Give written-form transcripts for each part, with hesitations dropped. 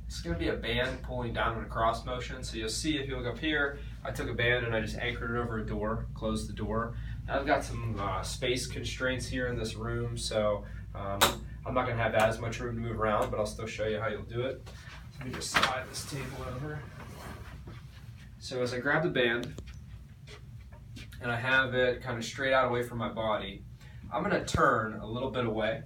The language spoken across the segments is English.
It's going to be a band pulling down in a cross motion. So you'll see if you look up here, I took a band and I just anchored it over a door, closed the door. Now I've got some space constraints here in this room, so I'm not going to have as much room to move around, but I'll still show you how you'll do it. So let me just slide this table over. So as I grab the band and I have it kind of straight out away from my body, I'm going to turn a little bit away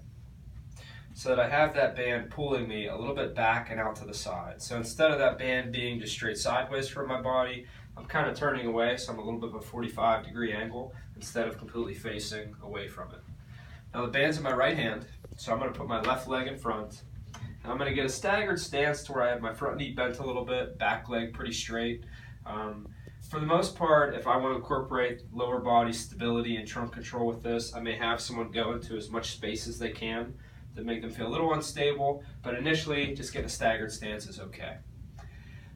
so that I have that band pulling me a little bit back and out to the side. So instead of that band being just straight sideways from my body, I'm kind of turning away, so I'm a little bit of a 45-degree angle instead of completely facing away from it. Now the band's in my right hand, so I'm going to put my left leg in front. And I'm going to get a staggered stance to where I have my front knee bent a little bit, back leg pretty straight. For the most part, if I want to incorporate lower body stability and trunk control with this, I may have someone go into as much space as they can to make them feel a little unstable, but initially just getting a staggered stance is okay.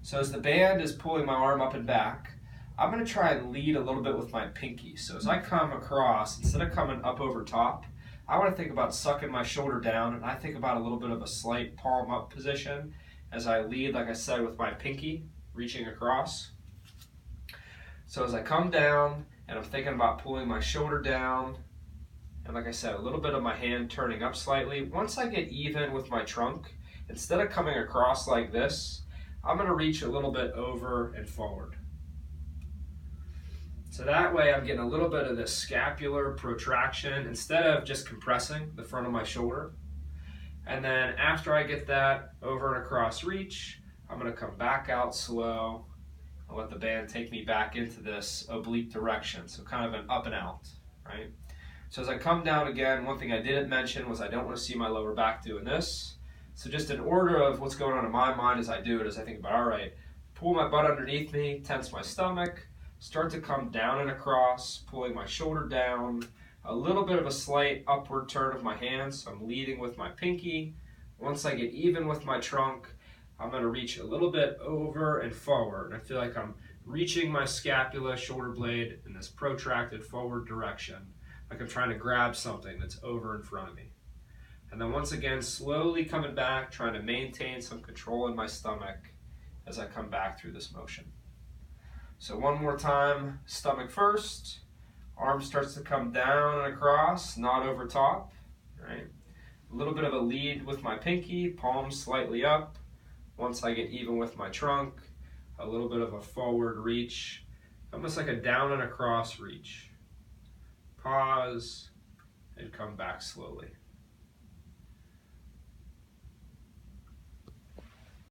So as the band is pulling my arm up and back, I'm going to try and lead a little bit with my pinky. So as I come across, instead of coming up over top, I want to think about sucking my shoulder down, and I think about a little bit of a slight palm up position as I lead, like I said, with my pinky reaching across. So as I come down and I'm thinking about pulling my shoulder down, and like I said, a little bit of my hand turning up slightly. Once I get even with my trunk, instead of coming across like this, I'm going to reach a little bit over and forward. So that way I'm getting a little bit of this scapular protraction instead of just compressing the front of my shoulder. And then after I get that over and across reach, I'm going to come back out slow and let the band take me back into this oblique direction. So kind of an up and out, right? So as I come down again, one thing I didn't mention was I don't want to see my lower back doing this. So just in order of what's going on in my mind as I do it, as I think about, all right, pull my butt underneath me, tense my stomach, start to come down and across, pulling my shoulder down, a little bit of a slight upward turn of my hands. So I'm leading with my pinky. Once I get even with my trunk, I'm going to reach a little bit over and forward. And I feel like I'm reaching my scapula, shoulder blade in this protracted forward direction, like I'm trying to grab something that's over in front of me. And then once again, slowly coming back, trying to maintain some control in my stomach as I come back through this motion. So one more time, stomach first, arm starts to come down and across, not over top, right? A little bit of a lead with my pinky, palms slightly up. Once I get even with my trunk, a little bit of a forward reach, almost like a down and across reach. Pause and come back slowly.